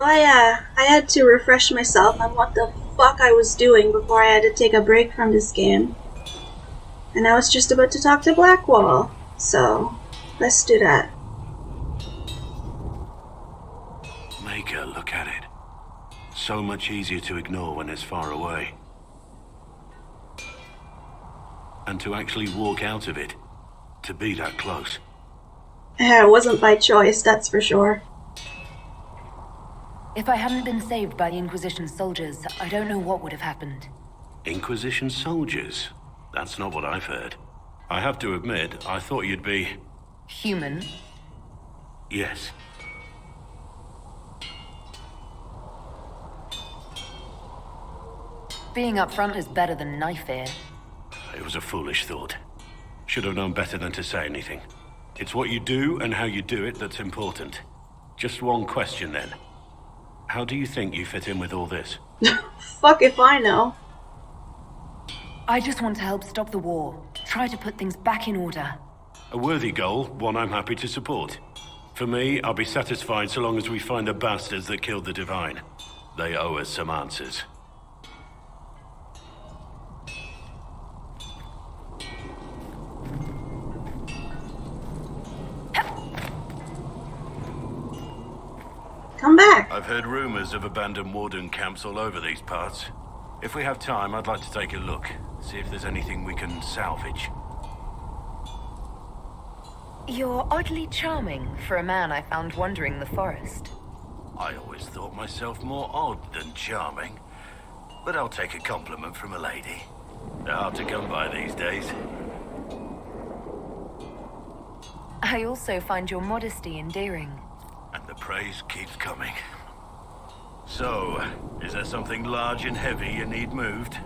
I had to refresh myself on what the fuck I was doing before I had to take a break from this game. And I was just about to talk to Blackwall, so let's do that. Maker, look at it. So much easier to ignore when it's far away. And to actually walk out of it, to be that close. It wasn't by choice, that's for sure. If I hadn't been saved by the Inquisition soldiers, I don't know what would have happened. Inquisition soldiers? That's not what I've heard. I have to admit, I thought you'd be... Human? Yes. Being up front is better than knife fear. It was a foolish thought. Should have known better than to say anything. It's what you do and how you do it that's important. Just one question then. How do you think you fit in with all this? Fuck if I know. I just want to help stop the war. Try to put things back in order. A worthy goal, one I'm happy to support. For me, I'll be satisfied so long as we find the bastards that killed the Divine. They owe us some answers. Come back. I've heard rumors of abandoned warden camps all over these parts. If we have time, I'd like to take a look. See if there's anything we can salvage. You're oddly charming for a man I found wandering the forest. I always thought myself more odd than charming. But I'll take a compliment from a lady. They're hard to come by these days. I also find your modesty endearing. And the praise keeps coming. So, is there something large and heavy you need moved?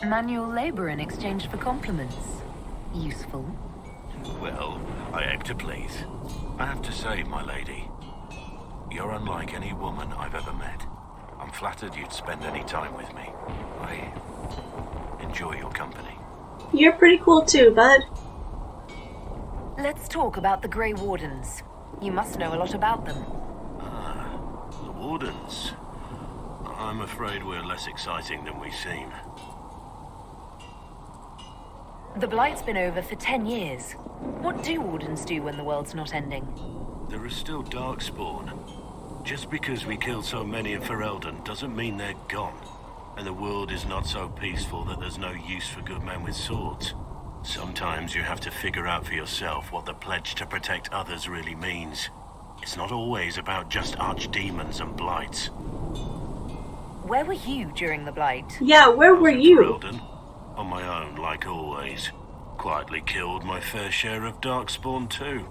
Manual labor in exchange for compliments. Useful. Well, I aim to please. I have to say, my lady, you're unlike any woman I've ever met. I'm flattered you'd spend any time with me. I enjoy your company. You're pretty cool too, bud. Let's talk about the Grey Wardens. You must know a lot about them. Ah, the Wardens. I'm afraid we're less exciting than we seem. The Blight's been over for 10 years. What do Wardens do when the world's not ending? There is still Darkspawn. Just because we killed so many in Ferelden doesn't mean they're gone. And the world is not so peaceful that there's no use for good men with swords. Sometimes you have to figure out for yourself what the pledge to protect others really means. It's not always about just archdemons and blights. Where were you during the Blight? Yeah, where were you? Ferelden, on my own, like always. Quietly killed my fair share of Darkspawn too.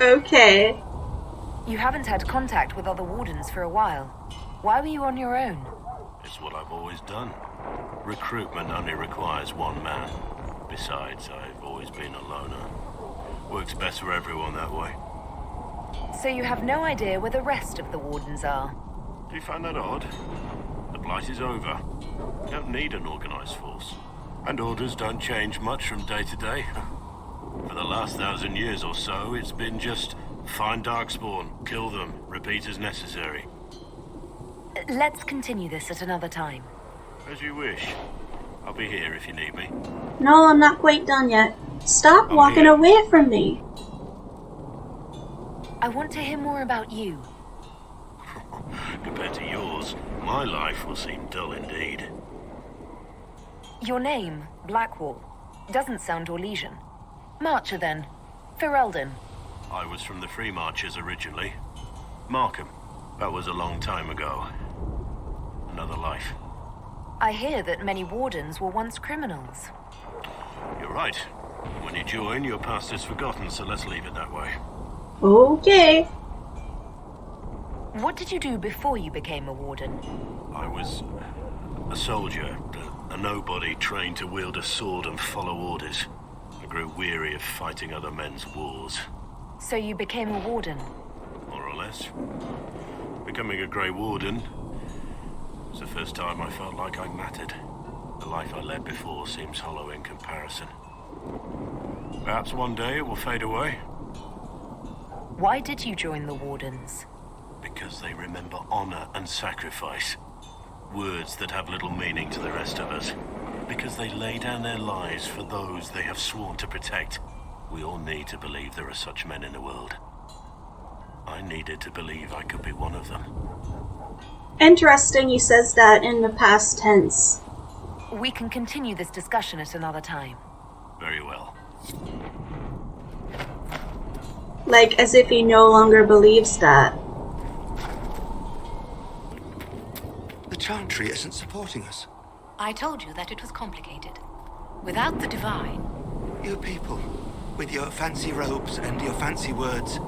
Okay. You haven't had contact with other Wardens for a while. Why were you on your own? It's what I've always done. Recruitment only requires one man. Besides, I've always been a loner. Works best for everyone that way. So you have no idea where the rest of the Wardens are? Do you find that odd? The Blight is over. We don't need an organized force. And orders don't change much from day to day. For the last 1,000 years or so, it's been just find Darkspawn, kill them, repeat as necessary. Let's continue this at another time. As you wish. I'll be here if you need me. No, I'm not quite done yet. Stop walking here. away from me. I want to hear more about you. Compared to yours, my life will seem dull indeed. Your name, Blackwall, doesn't sound Orlesian. Marcher then. Ferelden. I was from the Free Marchers originally. Markham. That was a long time ago. Another life. I hear that many Wardens were once criminals. You're right. When you join, your past is forgotten, so let's leave it that way. Okay. What did you do before you became a Warden? I was a soldier, a nobody trained to wield a sword and follow orders. I grew weary of fighting other men's wars. So you became a Warden? More or less. Becoming a Grey Warden was the first time I felt like I mattered. The life I led before seems hollow in comparison. Perhaps one day it will fade away. Why did you join the Wardens? Because they remember honor and sacrifice. Words that have little meaning to the rest of us. Because they lay down their lives for those they have sworn to protect. We all need to believe there are such men in the world. I needed to believe I could be one of them. Interesting he says that in the past tense. We can continue this discussion at another time. Very well. Like, as if he no longer believes that. The Chantry isn't supporting us. I told you that it was complicated. Without the Divine... You people, with your fancy robes and your fancy words,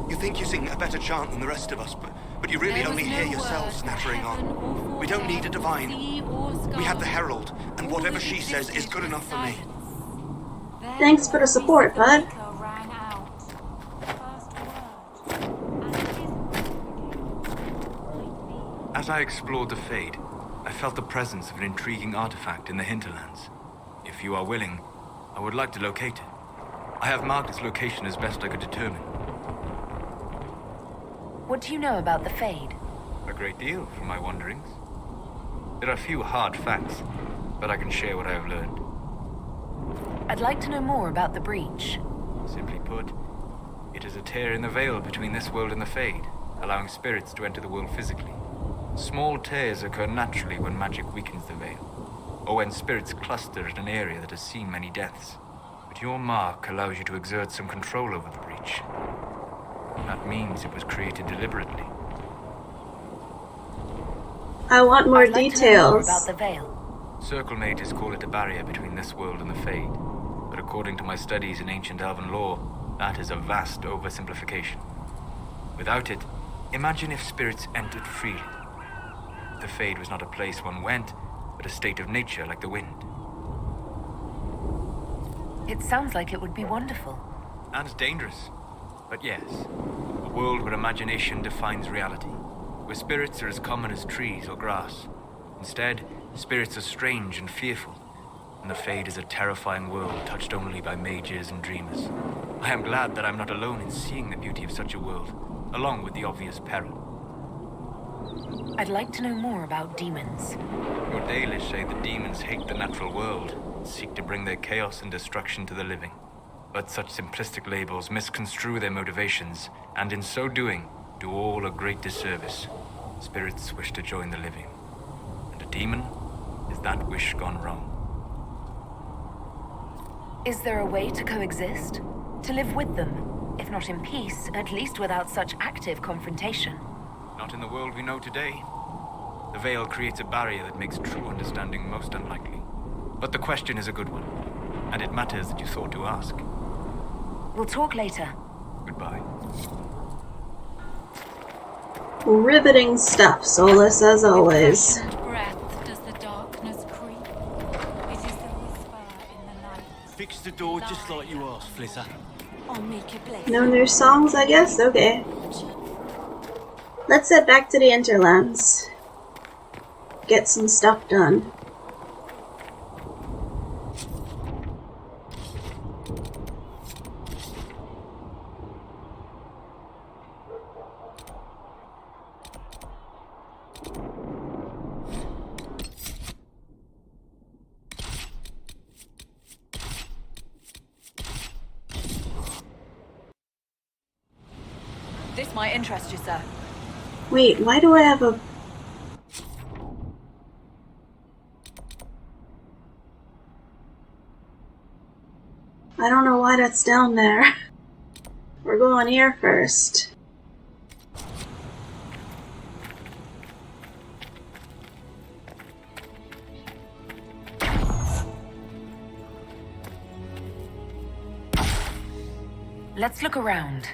you think you sing a better chant than the rest of us, but you really There only was no hear yourselves word for nattering heaven or on. for We don't need a earth, divine. sea or sky. We have the Herald, and All whatever that she says is existed good was enough for me. silence. Then Thanks for the support, voice of the bud. Maker rang out. First word, and As I explored the Fade, I felt the presence of an intriguing artifact in the Hinterlands. If you are willing, I would like to locate it. I have marked its location as best I could determine. What do you know about the Fade? A great deal from my wanderings. There are few hard facts, but I can share what I have learned. I'd like to know more about the Breach. Simply put, it is a tear in the veil between this world and the Fade, allowing spirits to enter the world physically. Small tears occur naturally when magic weakens the veil, or when spirits cluster at an area that has seen many deaths. But your mark allows you to exert some control over the Breach. That means it was created deliberately. I want more I'd like to know more details. about the Veil. Circle mages call it a barrier between this world and the Fade, but according to my studies in ancient elven lore, that is a vast oversimplification. Without it, imagine if spirits entered freely. The Fade was not a place one went, but a state of nature like the wind. It sounds like it would be wonderful. And dangerous. But yes, a world where imagination defines reality, where spirits are as common as trees or grass. Instead, spirits are strange and fearful, and the Fade is a terrifying world touched only by mages and dreamers. I am glad that I'm not alone in seeing the beauty of such a world, along with the obvious peril. I'd like to know more about demons. Your Dalish say the demons hate the natural world, and seek to bring their chaos and destruction to the living. But such simplistic labels misconstrue their motivations, and in so doing, do all a great disservice. Spirits wish to join the living, and a demon is that wish gone wrong. Is there a way to coexist? To live with them? If not in peace, at least without such active confrontation. Not in the world we know today. The veil creates a barrier that makes true understanding most unlikely. But the question is a good one, and it matters that you thought to ask. We'll talk later. Goodbye. Riveting stuff, Solus, as always. passionate breath does the darkness creep. It is the whisper in the night. Fix the door just like you asked, Flitter. I'll make it blaze. No new songs, I guess? Okay. Let's head back to the Hinterlands. Get some stuff done. This might interest you, sir. Wait, why do I have a... I don't know why that's down there. We're going here first. Let's look around.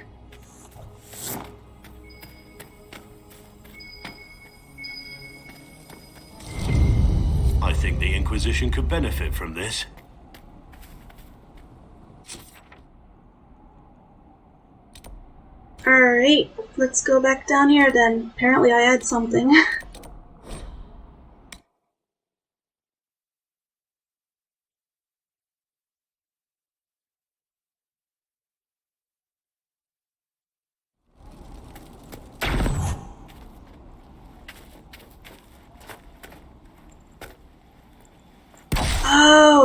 I think the Inquisition could benefit from this. Alright, let's go back down here then. Apparently I had something.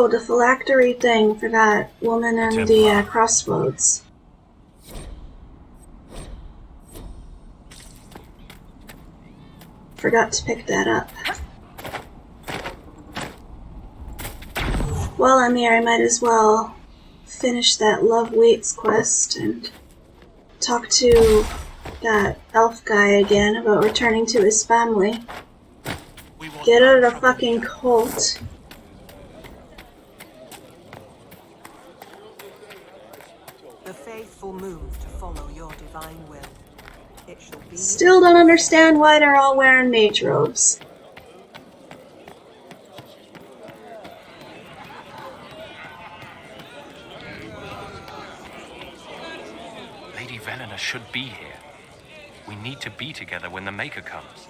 Oh, the phylactery thing for that woman and the crossroads. Forgot to pick that up. While I'm here, I might as well finish that Love Waits quest and talk to that elf guy again about returning to his family. Get out of the fucking cult. The faithful move to follow your divine will. It shall be. Still don't understand why they're all wearing mage robes. Lady Velena should be here. We need to be together when the Maker comes.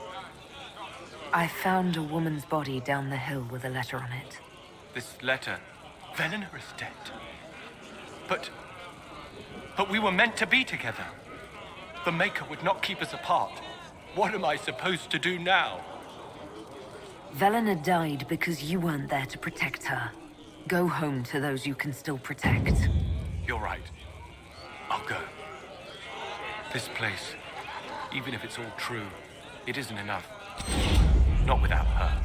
I found a woman's body down the hill with a letter on it. This letter... Velena is dead. But we were meant to be together. The Maker would not keep us apart. What am I supposed to do now? Velena died because you weren't there to protect her. Go home to those you can still protect. You're right. I'll go. This place, even if it's all true, it isn't enough. Not without her.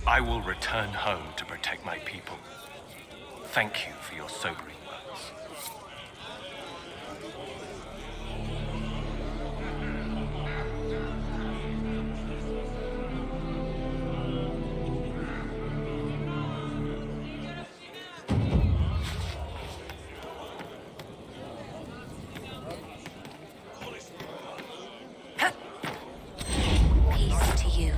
I will return home to protect my people. Thank you for your sobering words. Peace to you.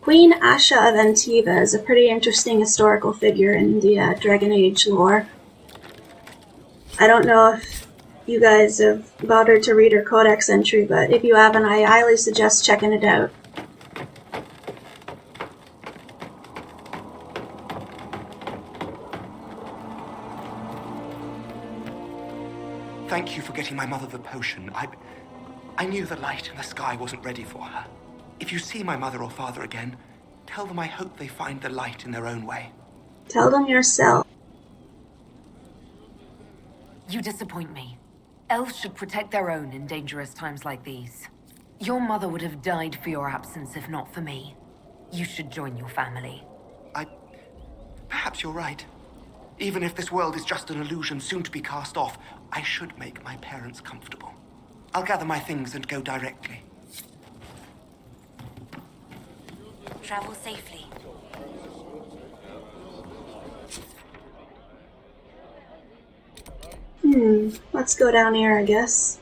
Queen Asha of Antiva is a pretty interesting historical figure in the Dragon Age lore. I don't know if you guys have bothered to read her codex entry, but if you haven't, I highly suggest checking it out. Thank you for getting my mother the potion. I knew the light in the sky wasn't ready for her. If you see my mother or father again, tell them I hope they find the light in their own way. Tell them yourself. You disappoint me. Elves should protect their own in dangerous times like these. Your mother would have died for your absence if not for me. You should join your family. Perhaps you're right. Even if this world is just an illusion soon to be cast off, I should make my parents comfortable. I'll gather my things and go directly. Travel safely. Let's go down here, I guess.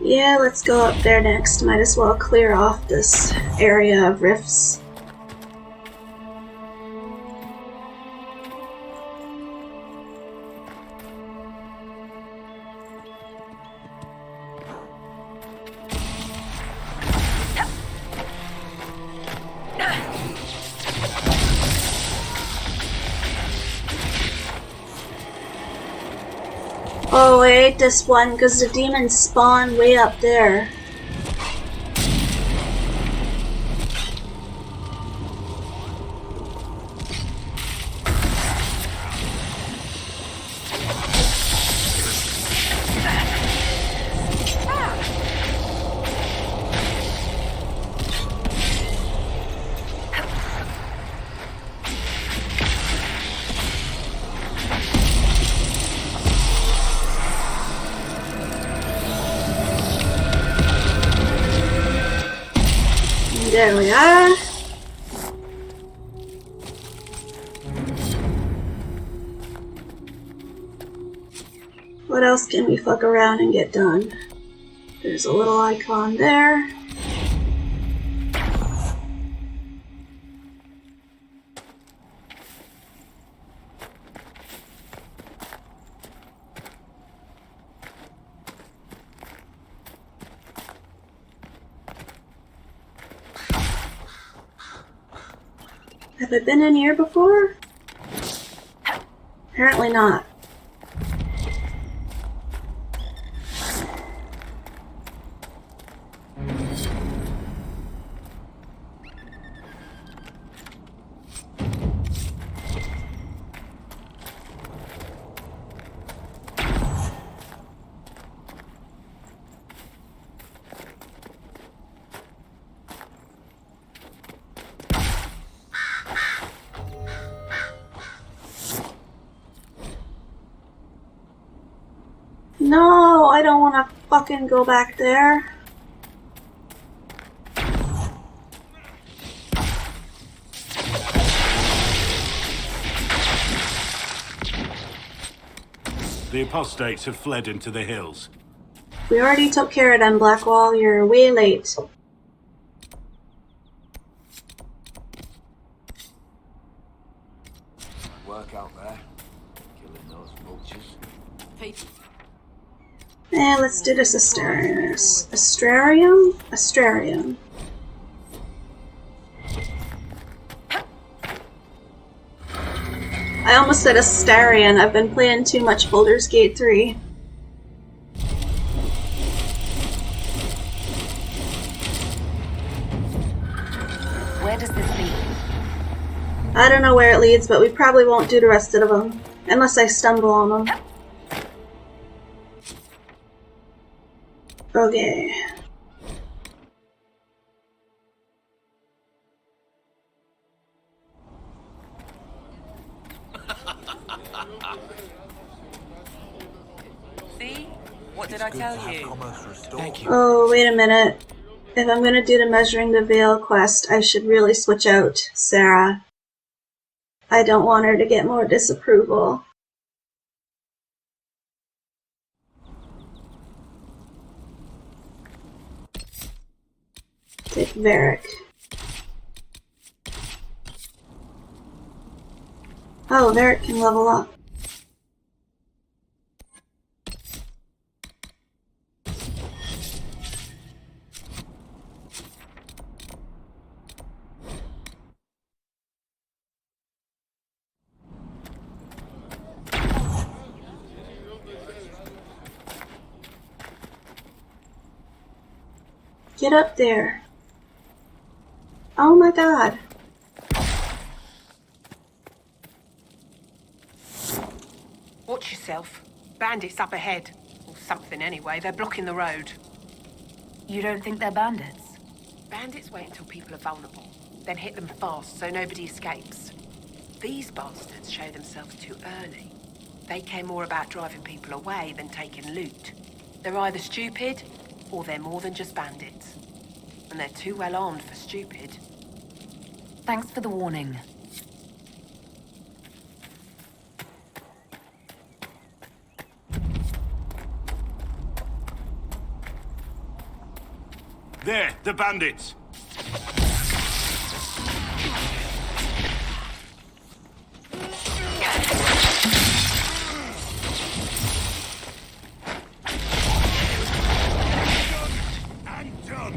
Yeah, let's go up there next. Might as well clear off this area of rifts. I ate this one because the demons spawn way up there. There we are. What else can we fuck around and get done? There's a little icon there. Have I been in here before? Apparently not. No, I don't want to fucking go back there. The apostates have fled into the hills. We already took care of them, Blackwall. You're way late. Work out there. Killing those vultures. Let's do this Astrarium? Astrarium. I almost said Astarion. I've been playing too much Baldur's Gate 3. Where does this lead? I don't know where it leads, but we probably won't do the rest of them. Unless I stumble on them. Okay. See? What did I tell you? Thank you. Oh, wait a minute. If I'm gonna do the Measuring the Veil quest, I should really switch out Sarah. I don't want her to get more disapproval. Take Varric. Oh, Varric can level up. Get up there. Oh my god. Watch yourself. Bandits up ahead. Or something anyway. They're blocking the road. You don't think they're bandits? Bandits wait until people are vulnerable. Then hit them fast so nobody escapes. These bastards show themselves too early. They care more about driving people away than taking loot. They're either stupid, or they're more than just bandits. And they're too well armed for stupid. Thanks for the warning. There, the bandits!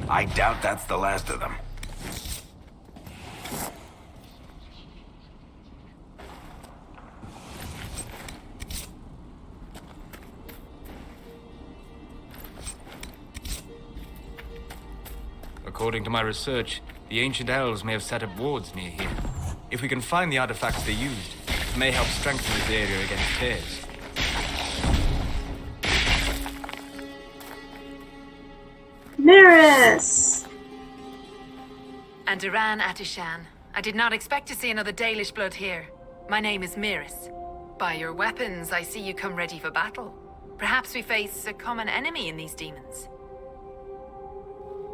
I doubt that's the last of them. According to my research, the ancient elves may have set up wards near here. If we can find the artifacts they used, it may help strengthen this area against tears. Maris! And Duran Atishan. I did not expect to see another Dalish blood here. My name is Miris. By your weapons, I see you come ready for battle. Perhaps we face a common enemy in these demons.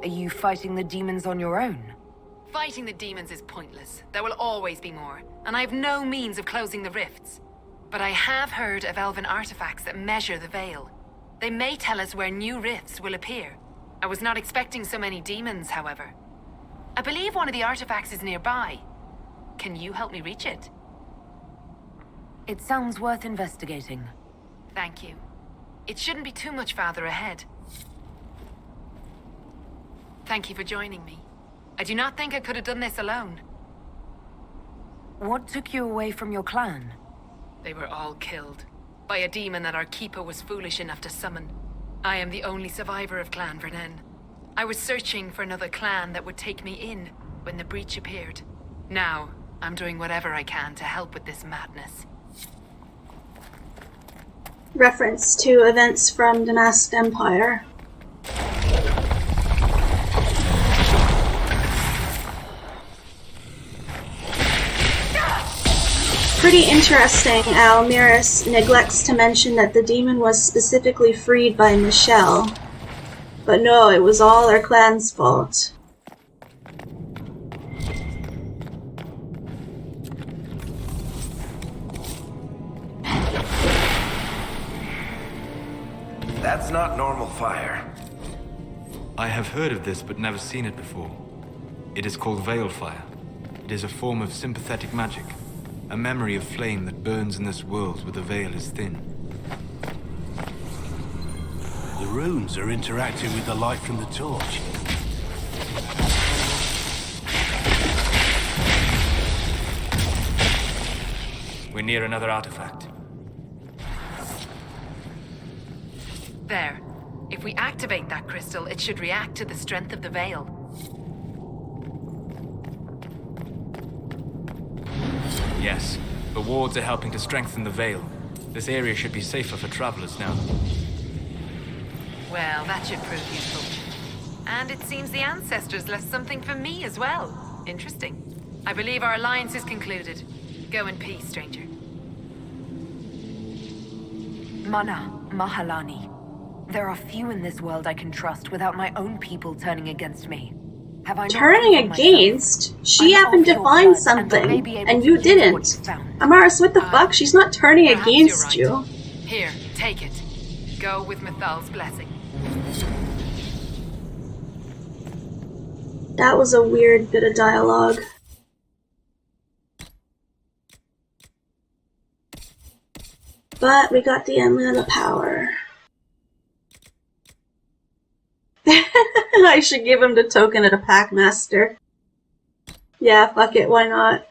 Are you fighting the demons on your own? Fighting the demons is pointless. There will always be more, and I have no means of closing the rifts. But I have heard of elven artifacts that measure the veil. They may tell us where new rifts will appear. I was not expecting so many demons, however. I believe one of the artifacts is nearby. Can you help me reach it? It sounds worth investigating. Thank you. It shouldn't be too much farther ahead. Thank you for joining me. I do not think I could have done this alone. What took you away from your clan? They were all killed by a demon that our keeper was foolish enough to summon. I am the only survivor of Clan Vernen. I was searching for another clan that would take me in when the breach appeared. Now, I'm doing whatever I can to help with this madness. Reference to events from the Masked Empire. Pretty interesting how Miris neglects to mention that the demon was specifically freed by Michelle. But no, it was all our clan's fault. That's not normal fire. I have heard of this but never seen it before. It is called veil fire. It is a form of sympathetic magic. A memory of flame that burns in this world where the veil is thin. The runes are interacting with the light from the torch. We're near another artifact. There. If we activate that crystal, it should react to the strength of the veil. Yes, the wards are helping to strengthen the veil. This area should be safer for travelers now. Well, that should prove useful. And it seems the ancestors left something for me as well. Interesting. I believe our alliance is concluded. Go in peace, stranger. Mana, Mahalani. There are few in this world I can trust without my own people turning against me. Have I not Turning proven myself? against? She I'm happened of to your find blood, and I may something, be able and to you use didn't. what you found. Amaris, what the fuck? She's not turning Perhaps against you're you. right. Here, take it. Go with Mithal's blessing. That was a weird bit of dialogue. But we got the amulet of power. I should give him the token of the Packmaster. Yeah, fuck it, why not?